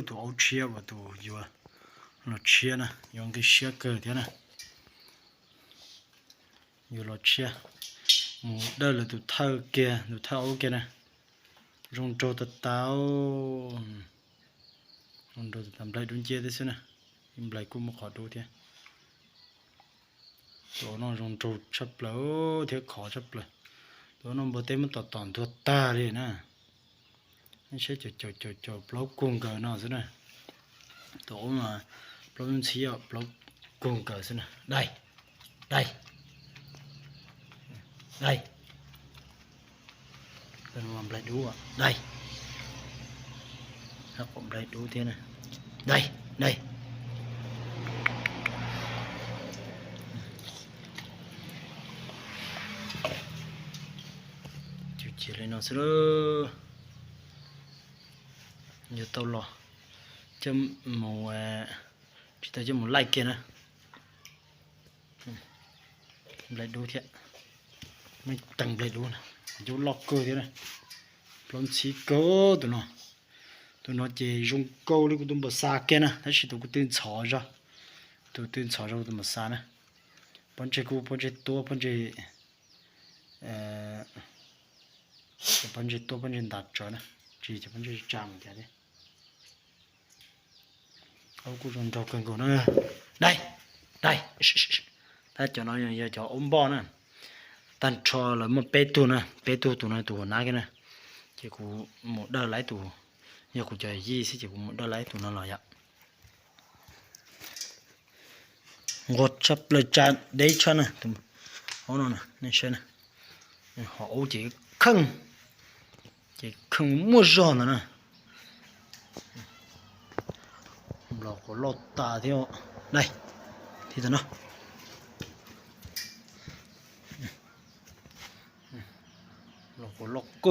tu au chia và tu yêu nó chia nè dùng cái chia cờ thế nè yêu nó chia đây là tu thao kia tu thao kia nè dùng trâu tự tao dùng trâu tự làm lại đúng chia thế xí nè im lại cũng một khó đủ thế tụi nó dùng trâu chấp lỡ thế khó chấp lỡ tụi nó bữa tết mới tọt tỏn thua ta đi nè nó sẽ cho blog cuồng cờ nó xí nè tụi mà blog xí ở blog cuồng cờ xí nè đây đây đây tụi nó làm lại đủ à đây nó cũng lại đủ thế nè đây đây chỉ lên nó sẽ nhiều tàu lò chấm màu chỉ ta chấm màu like kia nè lại đủ thiệt mới tăng lại đủ nè chỗ lọc cơ thế này plon xí cơ tụi nó chỉ dùng câu đi tụi nó xa kia nè thế chỉ tụi tên chó ra tụi mà xa nè bọn trẻ cũ bọn trẻ to bọn trẻ đặt cho nè chỉ cho bọn trẻ chạm thế đấy ông cũng dùng trâu cần cổ nữa đây ta cho nó giờ cho ôm bo nè tan cho là một bé tu nó tu ná cái nè chỉ cũng một đợt lái tu giờ cũng chơi gì sẽ chỉ cũng một đợt lái tu nó là vậy ngọt chắp lời chán đấy cho nè họ nó nè nên xem nè họ chỉ không mua giò nữa nè lò có lọt tà theo đây thì nó lò có lọt cơ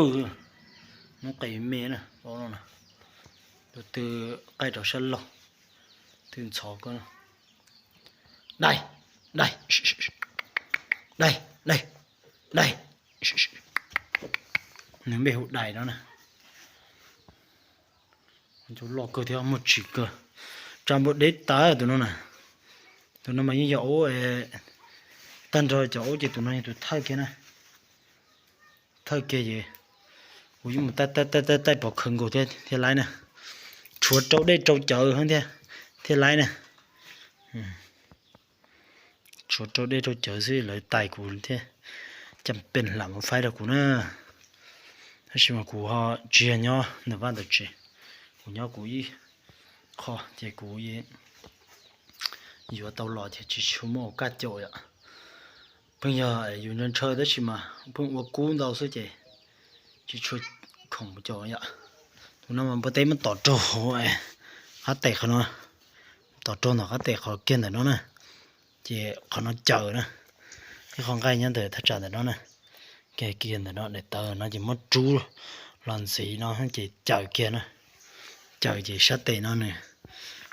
nó cày mê nè đó nè từ cây trò sân lò từ chó cơ đây nếu bị hụt đài đó nè chú lò cơ theo một chỉ cơ trong bộ đế tá ở tụi nó mà như dẫu tan rồi chỗ chỉ tụi nó thay kia nè thay kia gì ui mà tay bỏ khẩn của thế lái nè chuột trâu đây trâu chợ hơn thế lái nè chuột trâu đây trâu chợ xí lấy tài của thế chăm bên làm một phái được của nó hay mà của họ chia nhau nó van được chia của nhau của y khó thì của y vừa tàu lò thì chỉ số một cái chỗ ạ bây giờ dùng nhân chơi đó chỉ mà cũng có cuốn đâu số chỉ chơi không có chỗ ạ nó mà bữa tây mình tỏ trâu ấy hát tệ không nó tỏ trâu nó hát tệ khó kiên để nó nè chỉ khó nó chờ nè cái con gai nhân để thắt chặt để nó nè cái kiên để nó để tờ nó chỉ mất chú lần xí nó chỉ chờ kia nè chờ chỉ sát tệ nó nè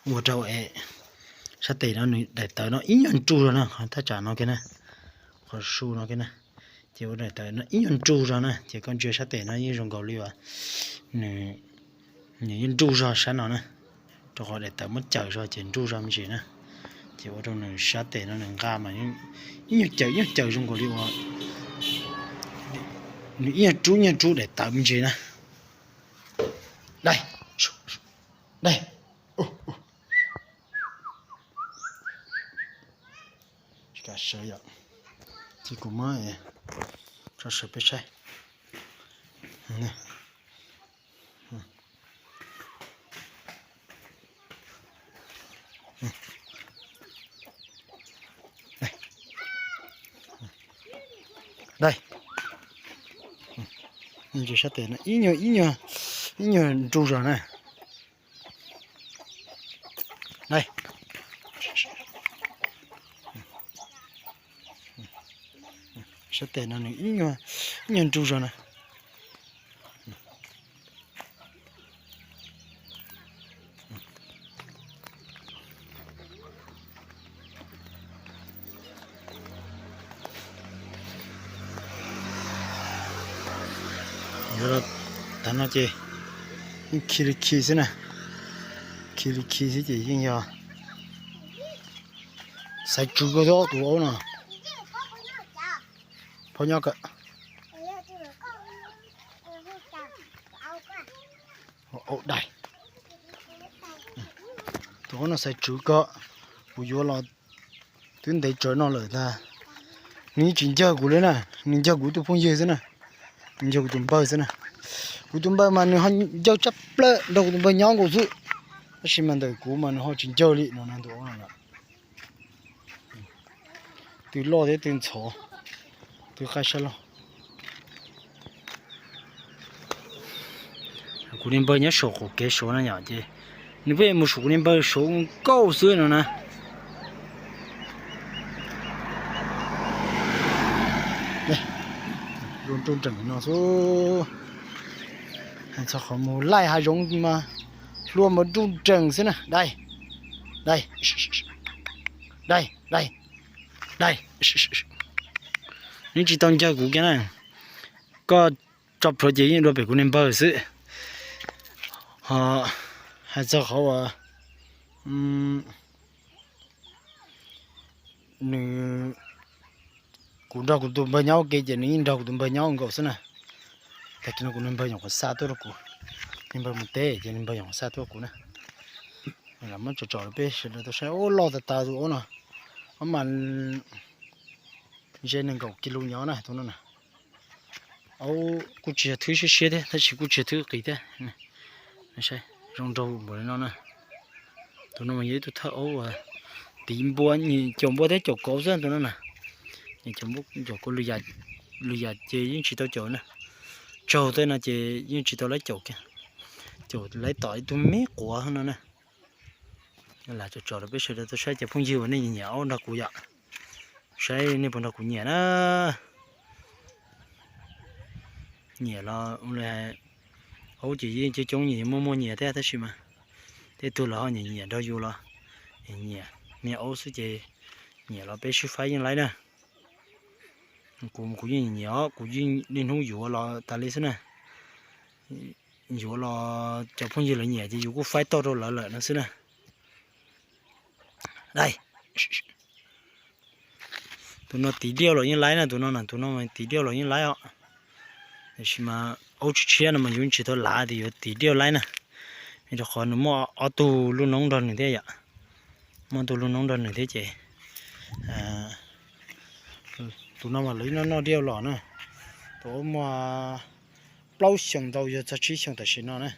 mua trâu ấy sát tệ nó để tờ nó ít nhân chú rồi nè thắt chặt nó cái nè khó su nó cái nè chỉ để tờ nó ít nhân chú rồi nè chỉ con chưa sát tệ nó như rồng cầu liu à nè nhân chú rồi sát nó nè cho họ để tờ mất chờ rồi chỉ chú rồi gì nè chỉ ở trong này sát tệ nó nè ga mà những chờ rồng cầu liu à nhân chú để tờ mình gì nè đây cả sợi ạ chỉ có mấy cho sợi bé trai nè đây nhìn sát tệ nó ít nhiều trâu rồi này đây sát tệ nó ít nhiều trâu rồi này rồi ta nói chi khi thế này Kiri thế gì vậy nhỉ? Sai chú cái đó tụi ông nè. Bao nhiêu cả? Ồ đây. Tụi ông nó sai chú cái, bây giờ là tuyến để chơi nó rồi ta. Ní chuyện chơi của nó nè, ní chơi của tụi phong chơi thế nè, ní chơi của tụi bơi thế nè. Của tụi bơi mà nó hắn chơi chấp lệ, đâu tụi bơi nhau của sự. Xin mình đời của mình họ chuyện chơi đi nó nè tụi ông nè. Từ lo đến từ chó, từ khai sao lo. Cú điên bơi nhớ sổ của cái sổ này nhở chứ, nếu vậy một số điên bơi sổ cao xưa nữa nè. Đây, luôn trôn trần nó số, anh sao không mua lại hai giống mà luôn mà trôn trần thế nè, đây, đây, đây, đây, đây, những chỉ tông chơi của cái này, có chọc rồi gì rồi bị cú điên bơi xưa. Hay sao họ nữ cũng đâu cũng tụi bay nhau cái gì này đâu cũng bay nhau gọi xem nè cái nó cũng bay nhau có xa tôi đâu cũng nhưng bay một té thì nên bay nhau xa tôi cũng nè làm mất trò trò bé rồi tôi sẽ ô lo ta tụi nó mà giờ nên gọi kilo nhỏ này tụi nó nè ô cũng chỉ thứ xe đấy它chỉ cũng chỉ thứ cái đấy nè sai rong râu bữa nó nè tụi nó mà dưới tụi thâu tìm bua như chồng bua thế chỗ cố ra tụi nó nè như chồng bua chỗ cố lười giặt chơi những chỉ tao chỗ nè chỗ thế là chơi những chỉ tao lấy chỗ kìa chỗ lấy tỏi tụi mé quả hơn nè là chỗ đó biết sao tôi sai chụp phong diêu này nhão nó cũng vậy sai này bọn nó cũng nhẹ đó nhẹ là ông lại ấu chỉ chơi chống nhẹ mua nhẹ thế xí mà thế tôi là nhẹ nhẹ đâu vô là nhẹ nhẹ ấu sẽ chơi nhẹ là bé sư phải như lấy nè cũng như nhỏ cũng như nên không vô là ta lấy thế nè vô là chụp phong diêu là nhẹ thì vô cũng phải to đâu lại nó xí nè đây tụi nó tí điêu rồi như lấy nè tụi nó mà tí điêu rồi như lấy họ thì mà ấu chia nó mà dùng chỉ thôi lá thì tí điêu lấy nè thì khó nó mua ở tù luôn nóng đòn như thế vậy mua tù luôn nóng đòn như thế chị tụi nó mà lấy nó điêu lỏ nè tụi mà lâu xong đâu giờ chỉ xong tại nó nè